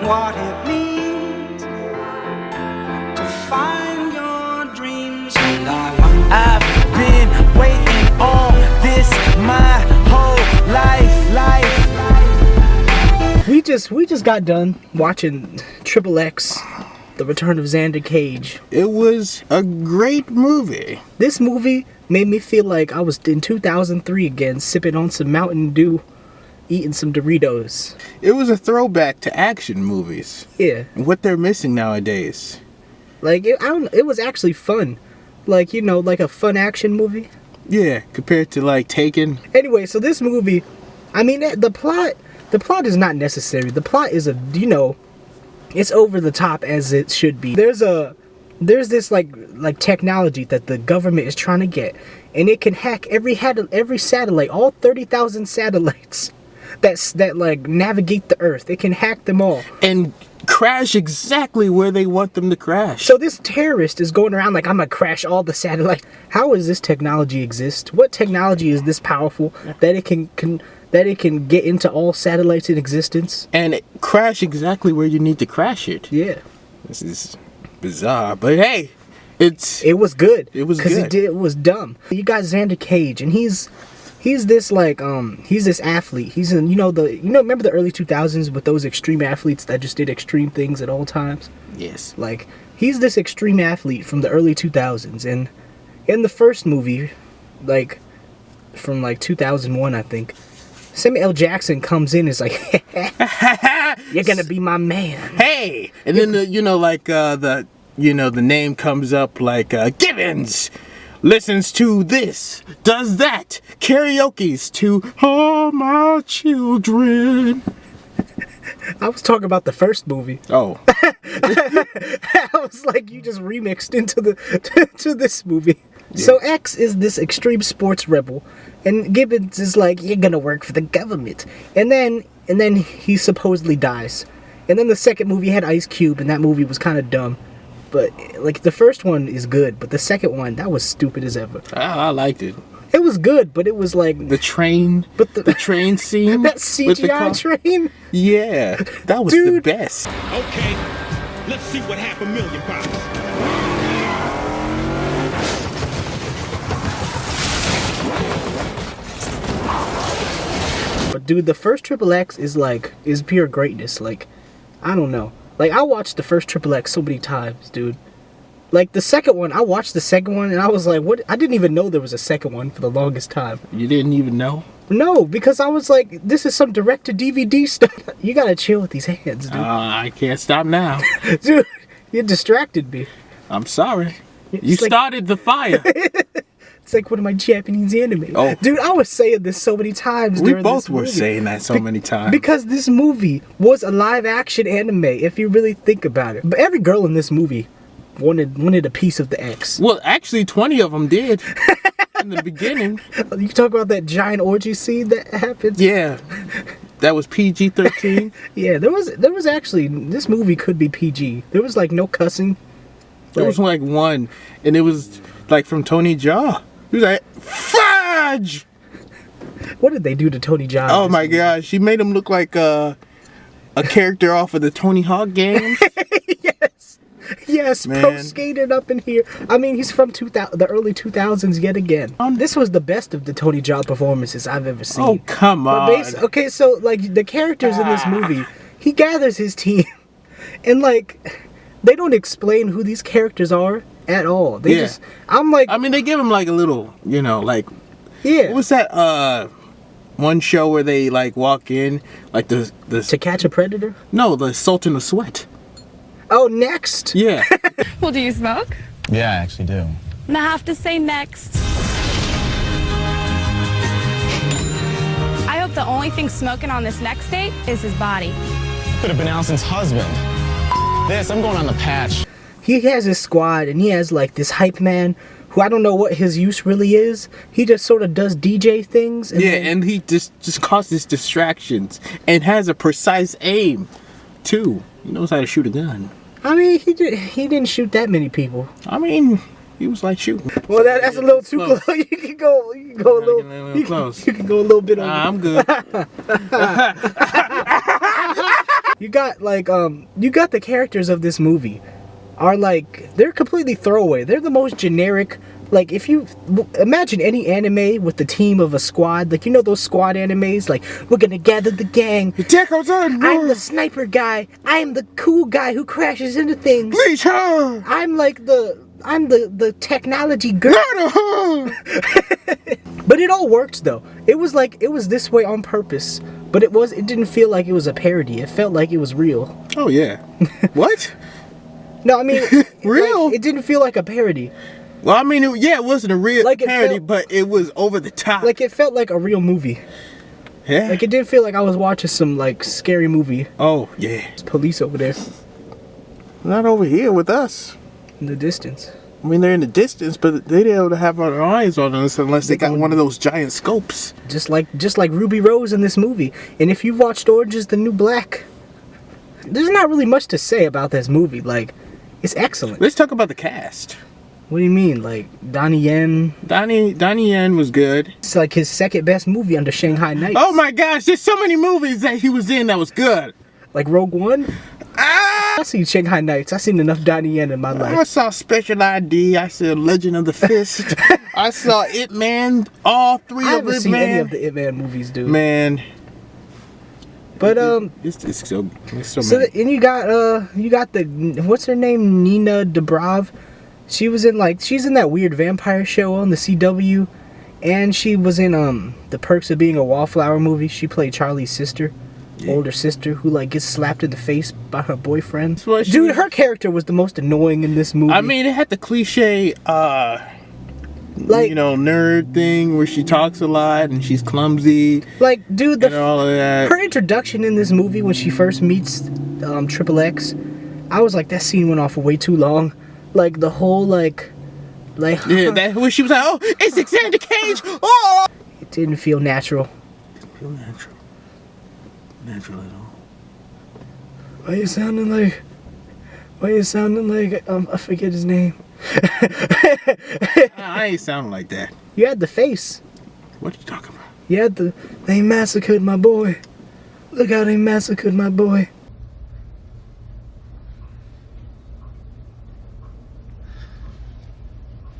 what it means to find your dreams. And I've been waiting on this my whole life. We just got done watching XXx, The Return of Xander Cage. It was a great movie. This movie made me feel like I was in 2003 again, sipping on some Mountain Dew, eating some Doritos. It was a throwback to action movies. Yeah. And what they're missing nowadays. Like, it was actually fun. Like, you know, like a fun action movie. Yeah, compared to like Taken. Anyway, so this movie, I mean, the plot is not necessary. The plot is it's over the top as it should be. There's this like technology that the government is trying to get, and it can hack every satellite, all 30,000 satellites that like navigate the Earth. It can hack them all and crash exactly where they want them to crash. So this terrorist is going around like, I'm gonna crash all the satellites. How does this technology exist? What technology is this powerful that it can get into all satellites in existence and crash exactly where you need to crash it? Yeah, this is bizarre, but hey, it was good. It was good. It was dumb. You got Xander Cage, and he's this like he's this athlete. He's in remember the early 2000s with those extreme athletes that just did extreme things at all times? Yes. Like, he's this extreme athlete from the early 2000s, and in the first movie, like from like 2001, I think, Samuel L. Jackson comes in and is like, you're gonna be my man. Hey! And then the name comes up like Gibbons listens to this, does that, karaoke's to all my children. I was talking about the first movie. Oh. I was like, you just remixed into to this movie. Yeah. So X is this extreme sports rebel, and Gibbons is like, you're gonna work for the government. And then he supposedly dies. And then the second movie had Ice Cube, and that movie was kind of dumb. But like, the first one is good, but the second one, that was stupid as ever. I liked it. It was good, but it was like the train, but the train scene, that CGI train. Yeah, that was the best. Okay, let's see what half a million buys. But dude, the first XXx is pure greatness. Like, I don't know. Like, I watched the first XXx so many times, dude. Like, the second one, I watched the second one, and I was like, what? I didn't even know there was a second one for the longest time. You didn't even know? No, because I was like, this is some direct-to-DVD stuff. You gotta chill with these hands, dude. I can't stop now. Dude, you distracted me. I'm sorry. You started the fire. It's like one of my Japanese anime. Oh. Dude, I was saying this so many times. We both were saying that so many times. Because this movie was a live-action anime, if you really think about it. But every girl in this movie wanted a piece of the X. Well, actually, 20 of them did in the beginning. You talk about that giant orgy scene that happened? Yeah. That was PG-13? Yeah, there was actually, this movie could be PG. There was like no cussing. There was like one, and it was like from Tony Jaa. He was like, fudge! What did they do to Tony Jaa? Oh my gosh, she made him look like a character off of the Tony Hawk games. Yes, pro skated up in here. I mean, he's from the early 2000s yet again. This was the best of the Tony Jaa performances I've ever seen. Oh, come on. Okay, so like the characters in this movie, he gathers his team, and like, they don't explain who these characters are at all. They just, I'm like, I mean, they give him like a little, like, yeah. What's that one show where they like walk in like the To Catch a Predator? No, the Sultan of Sweat. Oh, Next. Yeah. Well, do you smoke? Yeah, I actually do. And I have to say next. I hope the only thing smoking on this next date is his body. Could have been Allison's husband. This, I'm going on the patch. He has his squad, and he has like this hype man who I don't know what his use really is. He just sort of does DJ things. And and he just causes distractions and has a precise aim too. He knows how to shoot a gun. I mean, he didn't shoot that many people. I mean, he was like shooting. Well, that's a little too close. You can go a little close. You can go a little bit over. I'm good. you got the characters of this movie are like, they're completely throwaway. They're the most generic. Like, if you imagine any anime with the team of a squad, like, you know those squad animes, like, we're gonna gather the gang. I'm the sniper guy. I'm the cool guy who crashes into things. I'm like the technology girl. But it all worked though. It was this way on purpose. But it didn't feel like it was a parody. It felt like it was real. Oh yeah. What? No, I mean real. Like, it didn't feel like a parody. Well, I mean, it wasn't a real Like, parody, but it was over the top. Like, it felt like a real movie. Yeah. Like, it didn't feel like I was watching some, like, scary movie. Oh, yeah. There's police over there Not over here with us. in the distance. I mean, they're in the distance, but they don't have their eyes on us unless they got one of those giant scopes. Just like Ruby Rose in this movie. And if you've watched Orange is the New Black, there's not really much to say about this movie. Like, it's excellent. Let's talk about the cast. What do you mean? Like, Donnie Yen? Donnie Yen was good. It's like his second best movie under Shanghai Nights. Oh my gosh, there's so many movies that he was in that was good. Like Rogue One? I've seen Shanghai Nights. I've seen enough Donnie Yen in my life. I saw Special ID. I saw Legend of the Fist. I saw Ip Man. All three I of haven't Ip seen Man. any of the Ip Man movies, dude. Man. But it's so so many. and you got the, what's her name, Nina Dobrev. She's in that weird vampire show on the CW, and she was in The Perks of Being a Wallflower movie. She played Charlie's sister, older sister, who like gets slapped in the face by her boyfriend. Dude, her character was the most annoying in this movie. I mean, it had the cliche like, nerd thing where she talks a lot and she's clumsy. Like, dude, and all of that. Her introduction in this movie when she first meets XXx, I was like, that scene went on for way too long. Like, the whole, like yeah, that where she was like, oh, it's Xander Cage. Oh, it didn't feel natural. It didn't feel natural at all. Why you sounding like I forget his name. I ain't sounding like that. You had the face. What are you talking about? You had they massacred my boy. Look how they massacred my boy.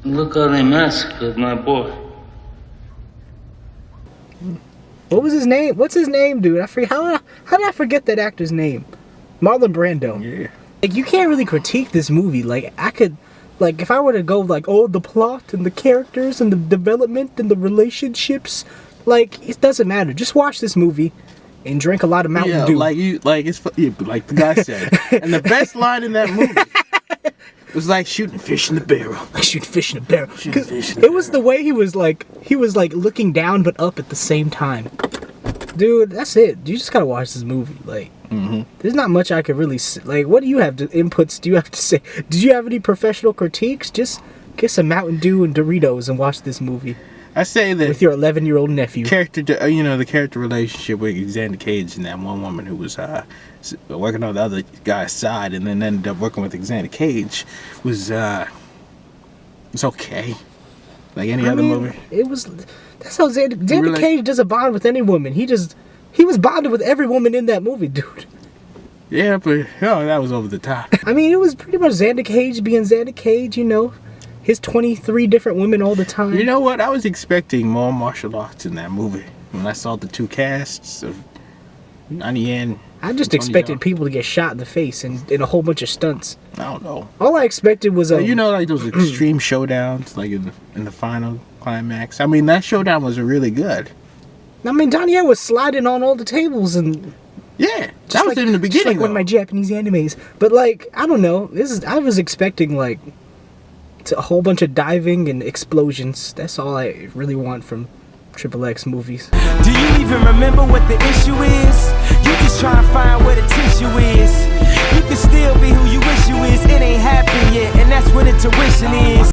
Look how they massacred my boy. What was his name? What's his name, dude? I forget. How did I forget that actor's name? Marlon Brando. Yeah. Like, you can't really critique this movie. Like, I could, like, if I were to go like, oh, the plot and the characters and the development and the relationships, like, it doesn't matter. Just watch this movie and drink a lot of Mountain Dew. like the guy said. And the best line in that movie was like shooting fish in the barrel. Like shooting fish in a barrel. It was the way he was like looking down but up at the same time. Dude, that's it. You just gotta watch this movie. Like, there's not much I could really say. Like, what do you have to inputs? Do you have to say? Did you have any professional critiques? Just get some Mountain Dew and Doritos and watch this movie. I say that with your 11-year-old nephew. The character relationship with Xander Cage and that one woman who was working on the other guy's side and then ended up working with Xander Cage was it's okay. Like any other movie. It was. That's how Xander Cage doesn't bond with any woman. He was bonded with every woman in that movie, dude. Yeah, but that was over the top. I mean, it was pretty much Xander Cage being Xander Cage, you know. His 23 different women all the time. You know what? I was expecting more martial arts in that movie. When I saw the two casts of Donnie Yen. I just expected people to get shot in the face and a whole bunch of stunts. I don't know. All I expected was like those extreme showdowns, like in the final climax. I mean, that showdown was really good. I mean, Donnie Yen was sliding on all the tables and. Yeah, that was in the beginning. Just like one of my Japanese animes. But like, I don't know. I was expecting like a whole bunch of diving and explosions. That's all I really want from XXX movies. Do you even remember what the issue is? You just try to find where the tissue is. You can still be who you wish you is. It ain't happened yet, and that's what intuition is.